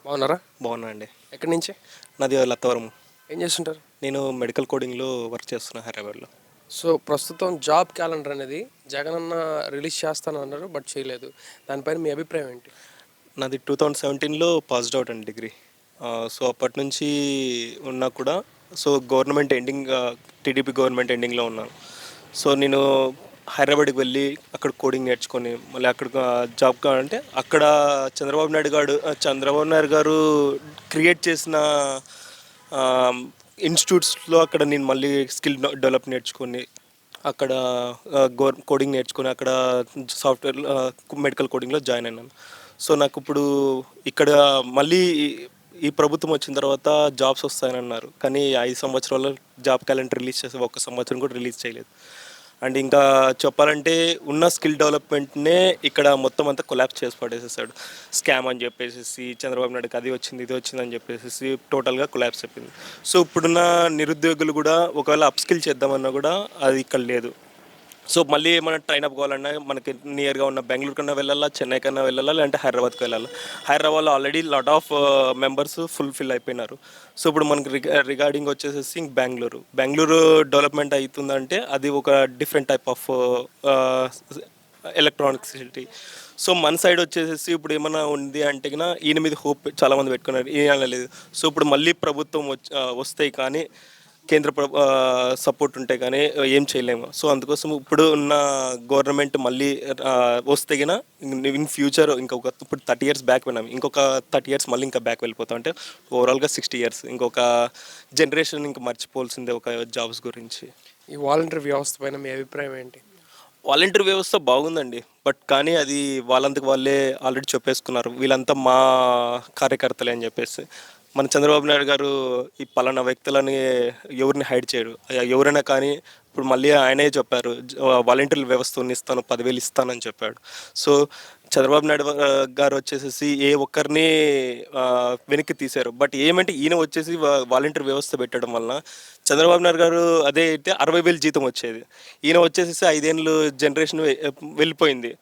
బాగున్నారా? బాగున్నా అండి. ఎక్కడి నుంచి? నాది లత్తవరం. ఏం చేస్తుంటారు? నేను మెడికల్ కోడింగ్లో వర్క్ చేస్తున్నా హైదరాబాద్లో. సో ప్రస్తుతం జాబ్ క్యాలెండర్ అనేది జగనన్న రిలీజ్ చేస్తానన్నారు, బట్ చేయలేదు. దానిపైన మీ అభిప్రాయం ఏంటి? నాది 2017లో పాస్డ్ అవుట్ అండి డిగ్రీ. సో అప్పటి నుంచి ఉన్నా కూడా so government ending, TDP government ఎండింగ్లో ఉన్నాను. సో నేను హైదరాబాద్కి వెళ్ళి అక్కడ కోడింగ్ నేర్చుకొని మళ్ళీ అక్కడ జాబ్ కావాలంటే అక్కడ చంద్రబాబు నాయుడు గారు క్రియేట్ చేసిన ఇన్స్టిట్యూట్స్లో అక్కడ నేను మళ్ళీ స్కిల్ డెవలప్ నేర్చుకొని అక్కడ కోడింగ్ నేర్చుకొని అక్కడ సాఫ్ట్వేర్ మెడికల్ కోడింగ్లో జాయిన్ అయినాను. సో నాకు ఇప్పుడు ఇక్కడ మళ్ళీ ఈ ప్రభుత్వం వచ్చిన తర్వాత జాబ్స్ వస్తాయని అన్నారు, కానీ 5 సంవత్సరాల్లో జాబ్ క్యాలెండర్ రిలీజ్ చేసి 1 సంవత్సరం కూడా రిలీజ్ చేయలేదు. అండ్ ఇంకా చెప్పాలంటే ఉన్న స్కిల్ డెవలప్మెంట్నే ఇక్కడ మొత్తం అంతా కొలాప్స్ చేసి పడేసేసాడు. స్కామ్ అని చెప్పేసి చంద్రబాబు నాయుడుకి అది వచ్చింది ఇది వచ్చింది అని చెప్పేసి టోటల్గా కొలాప్స్ అయిపోయింది. సో ఇప్పుడున్న నిరుద్యోగులు కూడా ఒకవేళ అప్ స్కిల్ చేద్దామన్నా కూడా అది ఇక్కడ లేదు. సో మళ్ళీ ఏమైనా ట్రైన్ అప్ కావాలన్నా మనకి నియర్గా ఉన్న బెంగళూరు కన్నా వెళ్ళాలా, చెన్నై కన్నా వెళ్ళాలా, లేదంటే హైదరాబాద్కి వెళ్ళాలి. హైదరాబాద్లో already lot of members fulfil అయిపోయినారు. సో ఇప్పుడు మనకి రిగార్డింగ్ వచ్చేసేసి బెంగళూరు డెవలప్మెంట్ అవుతుందంటే అది ఒక different type of electronic city. So మన సైడ్ వచ్చేసేసి ఇప్పుడు ఏమైనా ఉంది అంటే కన్నా ఈయన మీద హోప్ చాలామంది పెట్టుకున్నారు, ఈయన లేదు. సో ఇప్పుడు మళ్ళీ ప్రభుత్వం వస్తాయి కానీ కేంద్ర సపోర్ట్ ఉంటే కానీ ఏం చేయలేము. సో అందుకోసం ఇప్పుడు ఉన్న గవర్నమెంట్ మళ్ళీ వస్తే గిన ఇన్ ఫ్యూచర్ ఇంకొక ఇప్పుడు 30 years బ్యాక్ విన్నాం, ఇంకొక 30 years మళ్ళీ ఇంకా బ్యాక్ వెళ్ళిపోతాం. అంటే ఓవరాల్గా 60 years ఇంకొక జనరేషన్ ఇంకా మర్చిపోవాల్సిందే ఒక జాబ్స్ గురించి. ఈ వాలంటీర్ వ్యవస్థ పైన మీ అభిప్రాయం ఏంటి? వాలంటీర్ వ్యవస్థ బాగుందండి, బట్ కానీ అది వాళ్ళంతకు వాళ్ళే ఆల్రెడీ చెప్పేసుకున్నారు, వీళ్ళంతా మా కార్యకర్తలే అని చెప్పేసి. మన చంద్రబాబు నాయుడు గారు ఈ పలానా వ్యక్తులని ఎవరిని హైడ్ చేయరు. ఎవరైనా కానీ ఇప్పుడు మళ్ళీ ఆయనే చెప్పారు, వాలంటీర్ల వ్యవస్థ ఇస్తాను, 10,000 ఇస్తానని చెప్పాడు. సో చంద్రబాబు నాయుడు గారు వచ్చేసేసి ఏ ఒక్కరిని వెనక్కి తీశారు. బట్ ఏమంటే ఈయన వచ్చేసి వాలంటీర్ వ్యవస్థ పెట్టడం వలన చంద్రబాబు నాయుడు గారు అదే అయితే 60,000 జీతం వచ్చేది. ఈయన వచ్చేసేసి 5 ఏళ్ళు జనరేషన్ వెళ్ళిపోయింది.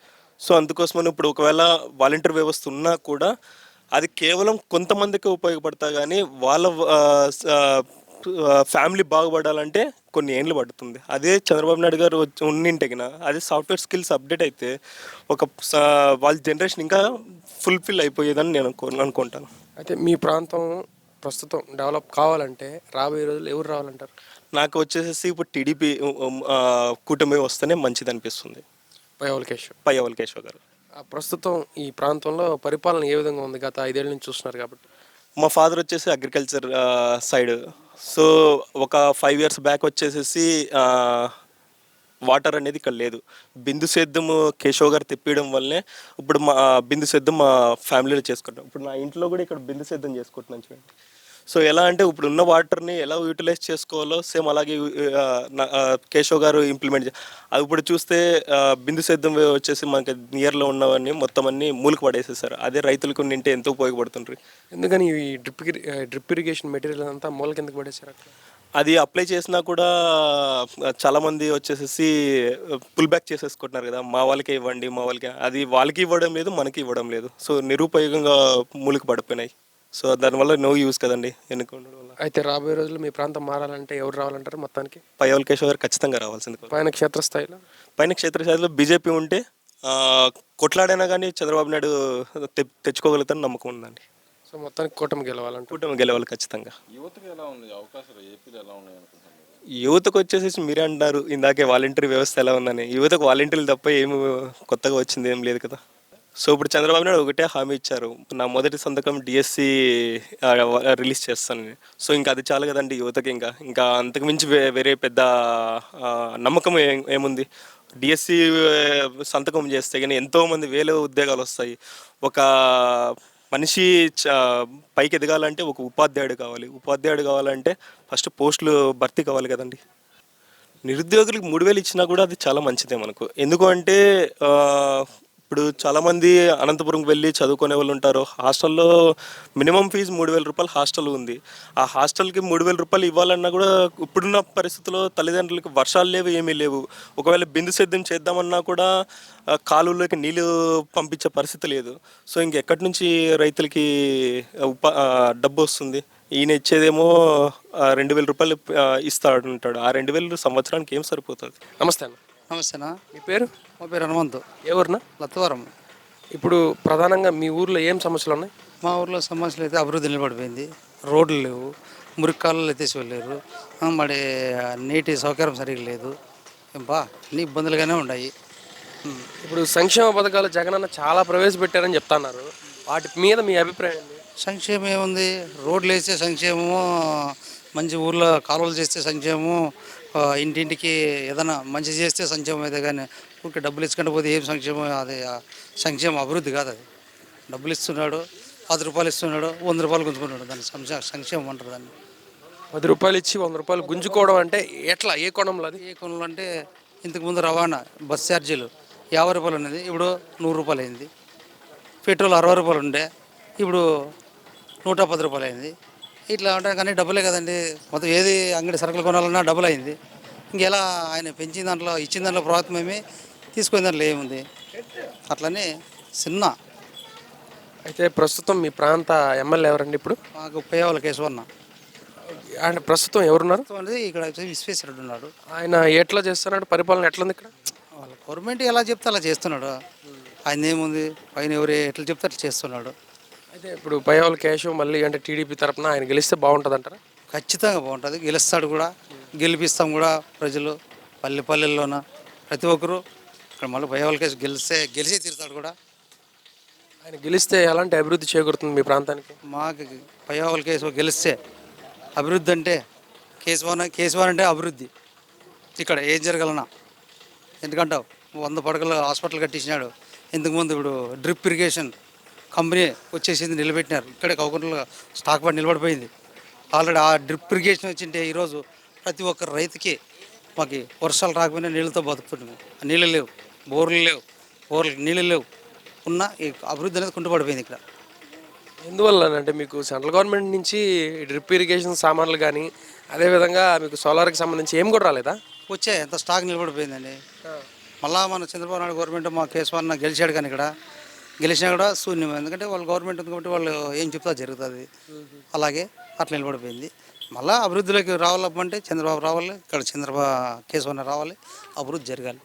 సో అందుకోసమని ఇప్పుడు ఒకవేళ వాలంటీర్ వ్యవస్థ ఉన్నా కూడా అది కేవలం కొంతమందికి ఉపయోగపడతా కానీ వాళ్ళ ఫ్యామిలీ బాగుపడాలంటే కొన్ని ఏండ్లు పడుతుంది. అదే చంద్రబాబు నాయుడు గారు ఉన్నింటగిన అదే సాఫ్ట్వేర్ స్కిల్స్ అప్డేట్ అయితే ఒక వాళ్ళ జనరేషన్ ఇంకా ఫుల్ఫిల్ అయిపోయేదని నేను అనుకుంటాను. అయితే మీ ప్రాంతం ప్రస్తుతం డెవలప్ కావాలంటే రాబోయే రోజులు ఎవరు రావాలంటారు? నాకు వచ్చేసేసి ఇప్పుడు టీడీపీ కూటమి వస్తేనే మంచిది అనిపిస్తుంది. పయ్యవల్ కేశవ్ గారు. ప్రస్తుతం ఈ ప్రాంతంలో పరిపాలన ఏ విధంగా ఉంది? గత 5 ఏళ్ళ నుంచి చూస్తున్నారు కాబట్టి. మా ఫాదర్ వచ్చేసి అగ్రికల్చర్ సైడ్. సో ఒక 5 years బ్యాక్ వచ్చేసేసి వాటర్ అనేది ఇక్కడ లేదు. బిందు సేద్యము కేశవ్ గారు తెప్పియడం వల్లనే ఇప్పుడు మా బిందు సేద్యం మా ఫ్యామిలీలో చేసుకుంటాం. ఇప్పుడు నా ఇంట్లో కూడా ఇక్కడ బిందు సేద్యం చేసుకుంటున్నాను చూడండి. సో ఎలా అంటే ఇప్పుడు ఉన్న వాటర్ని ఎలా యూటిలైజ్ చేసుకోవాలో సేమ్ అలాగే కేశవ్ గారు ఇంప్లిమెంట్ అది ఇప్పుడు చూస్తే బిందు సేద్యం వచ్చేసి మనకి నియర్లో ఉన్నవన్నీ మొత్తం అన్ని మూలక పడేసేసారు. అదే రైతులకు నింటే ఎంతో ఉపయోగపడుతుండ్రి. ఎందుకని ఈ డ్రిప్ ఇరిగేషన్ మెటీరియల్ అంతా మూల కిందకి పడేసారు? అది అప్లై చేసినా కూడా చాలామంది వచ్చేసేసి పుల్ బ్యాక్ చేసేసుకుంటున్నారు కదా, మా వాళ్ళకే ఇవ్వండి మా వాళ్ళకి, అది వాళ్ళకి ఇవ్వడం లేదు మనకి ఇవ్వడం లేదు. సో నిరుపయోగంగా మూలికి పడిపోయినాయి. సో దానివల్ల నో యూస్ కదండి ఎన్నుకోవడం వల్ల. అయితే రాబోయే రోజుల్లో మీ ప్రాంతం మారాలంటే ఎవరు రావాలంటారు? మొత్తానికి పయ్యవల్ కేశవ్ గారు ఖచ్చితంగా రావాల్సింది. పైన క్షేత్రస్థాయిలో బీజేపీ ఉంటే కొట్లాడైనా కానీ చంద్రబాబు నాయుడు తెచ్చుకోగలుగుతారని నమ్మకం ఉందండి. సో మొత్తానికి కూటమి గెలవాలి ఖచ్చితంగా. యువతకు వచ్చేసి మీరే అంటున్నారు ఇందాకే వాలంటీర్ వ్యవస్థ ఎలా ఉందని. యువతకు వాలంటీర్లు తప్ప ఏమి కొత్తగా వచ్చింది ఏం లేదు కదా. సో ఇప్పుడు చంద్రబాబు నాయుడు ఒకటే హామీ ఇచ్చారు, నా మొదటి సంతకం డిఎస్సి రిలీజ్ చేస్తానని. సో ఇంకా అది చాలు కదండి యువతకి. ఇంకా అంతకుమించి వేరే పెద్ద నమ్మకం ఏముంది? డిఎస్సి సంతకం చేస్తే కానీ ఎంతోమంది వేల ఉద్యోగాలు వస్తాయి. ఒక మనిషి పైకి ఎదగాలంటే ఒక ఉపాధ్యాయుడు కావాలంటే ఫస్ట్ పోస్టులు భర్తీ కావాలి కదండి. నిరుద్యోగులకు 3,000 ఇచ్చినా కూడా అది చాలా మంచిదే మనకు. ఎందుకు అంటే ఇప్పుడు చాలామంది అనంతపురంకి వెళ్ళి చదువుకునే వాళ్ళు ఉంటారు. హాస్టల్లో మినిమం ఫీజు 3,000 రూపాయలు హాస్టల్ ఉంది. ఆ హాస్టల్కి 3,000 రూపాయలు ఇవ్వాలన్నా కూడా ఇప్పుడున్న పరిస్థితుల్లో తల్లిదండ్రులకి వర్షాలు లేవు, ఏమీ లేవు. ఒకవేళ బిందు సేద్యం చేద్దామన్నా కూడా కాలువలోకి నీళ్ళు పంపించే పరిస్థితి లేదు. సో ఇంకెక్కడి నుంచి రైతులకి డబ్బు వస్తుంది? ఈయన ఇచ్చేదేమో 2,000 రూపాయలు ఇస్తాడు ఉంటాడు. ఆ 2,000 సంవత్సరానికి ఏం సరిపోతుంది? నమస్తే అన్న. నమస్తేనా. మీ పేరు? మా పేరు హనుమంతు. ఏ ఊరునా? లత్తవరం. ఇప్పుడు ప్రధానంగా మీ ఊర్లో ఏం సమస్యలు ఉన్నాయి? మా ఊర్లో సమస్యలు అయితే అభివృద్ధి నిలబడిపోయింది. రోడ్లు లేవు, మురికి కాలువలు ఎత్తేసి వెళ్ళారు, మరి నీటి సౌకర్యం సరిగ్గా లేదు. అన్ని ఇబ్బందులుగానే ఉన్నాయి. ఇప్పుడు సంక్షేమ పథకాలు జగనన్న చాలా ప్రవేశపెట్టారని చెప్తున్నారు. వాటి మీద మీ అభిప్రాయం ఏంటి? సంక్షేమం ఏముంది? రోడ్లు వేస్తే సంక్షేమము, మంచి ఊర్లో కాలువలు చేస్తే సంక్షేమము, ఇంటింటికి ఏదైనా మంచి చేస్తే సంక్షేమం అయితే కానీ ఊరికి డబ్బులు ఇచ్చుకుంటూ పోతే ఏం సంక్షేమం? అది సంక్షేమం అభివృద్ధి కాదు. అది డబ్బులు ఇస్తున్నాడు, 10 రూపాయలు ఇస్తున్నాడు, 100 రూపాయలు గుంజుకుంటున్నాడు. దాన్ని సంక్షేమం అంటారు. దాన్ని 10 రూపాయలు ఇచ్చి 100 రూపాయలు గుంజుకోవడం అంటే ఎట్లా? ఏ కోణంలో అది? ఏ కొనులు అంటే ఇంతకుముందు రవాణా బస్ ఛార్జీలు 50 రూపాయలు ఉన్నది, ఇప్పుడు 100 రూపాయలు అయింది. పెట్రోల్ 60 రూపాయలు ఉండే, ఇప్పుడు 110 రూపాయలు అయింది. ఇట్లా అంటే కానీ డబ్బులే కదండి. మొత్తం ఏది అంగడి సరుకులు కొనాలన్నా డబ్బులు అయింది. ఇంకెలా ఆయన పెంచిన దాంట్లో ఇచ్చిన దాంట్లో ప్రభుత్వం ఏమి, తీసుకునే దాంట్లో ఏముంది? అట్లనే చిన్న. అయితే ప్రస్తుతం మీ ప్రాంత ఎమ్మెల్యే ఎవరండి ఇప్పుడు? మాకు పేవాల కేశవన్న. ఆయన ప్రస్తుతం ఎవరున్నారు? అనేది ఇక్కడ విశ్వేశ్వరుడు ఉన్నాడు. ఆయన ఎట్లా చేస్తున్నాడు? పరిపాలన ఎట్లుంది ఇక్కడ? వాళ్ళ గవర్నమెంట్ ఎలా చెప్తే అలా చేస్తున్నాడు. ఆయన ఏముంది, పైన ఎవరు ఎట్లా చెప్తే అట్లా చేస్తున్నాడు. అయితే ఇప్పుడు పయ్యావుల కేశవ్ మళ్ళీ అంటే టీడీపీ తరపున ఆయన గెలిస్తే బాగుంటుంది అంటారా? ఖచ్చితంగా బాగుంటుంది. గెలుస్తాడు కూడా, గెలిపిస్తాం కూడా. ప్రజలు పల్లెల్లోన ప్రతి ఒక్కరు ఇక్కడ మళ్ళీ భయవాళ్ళ కేసు గెలిచే తీరుతాడు కూడా. ఆయన గెలిస్తే ఎలాంటి అభివృద్ధి చేకూరుతుంది మీ ప్రాంతానికి? మాకు భయవాళ్ళ కేసు గెలిస్తే అభివృద్ధి అంటే కేశవన్ అంటే అభివృద్ధి. ఇక్కడ ఏం జరగలనా? ఎందుకంటావు 100 పడకల హాస్పిటల్ కట్టించినాడు. ఇంతకుముందు ఇప్పుడు డ్రిప్ ఇరిగేషన్ కంపెనీ వచ్చేసింది, నిలబెట్టినారు. ఇక్కడే కౌకుంటలో స్టాక్ పడి నిలబడిపోయింది. ఆల్రెడీ ఆ డ్రిప్ ఇరిగేషన్ వచ్చింటే ఈరోజు ప్రతి ఒక్క రైతుకి మాకు వర్షాలు రాకపోయినా నీళ్ళతో బతుకుతున్నాము. నీళ్ళు లేవు, బోర్లు లేవు, నీళ్ళు లేవు. ఉన్న ఈ అభివృద్ధి అనేది కుంటుపడిపోయింది ఇక్కడ. ఎందువల్ల అంటే మీకు సెంట్రల్ గవర్నమెంట్ నుంచి డ్రిప్ ఇరిగేషన్ సామాన్లు కానీ అదేవిధంగా మీకు సోలార్కి సంబంధించి ఏం కూడా రాలేదా? వచ్చే ఎంత స్టాక్ నిలబడిపోయిందండి. మళ్ళా మన చంద్రబాబు నాయుడు గవర్నమెంట్ మా కేశవన్న గెలిచాడు, కానీ ఇక్కడ గెలిచినా కూడా శూన్యం. ఎందుకంటే వాళ్ళు గవర్నమెంట్ ఉంది కాబట్టి వాళ్ళు ఏం చెప్తా జరుగుతుంది. అలాగే అట్లా నిలబడిపోయింది. మళ్ళీ అభివృద్ధిలోకి రావాలంటే చంద్రబాబు రావాలి, ఇక్కడ కేశవన్న రావాలి, అభివృద్ధి జరగాలి.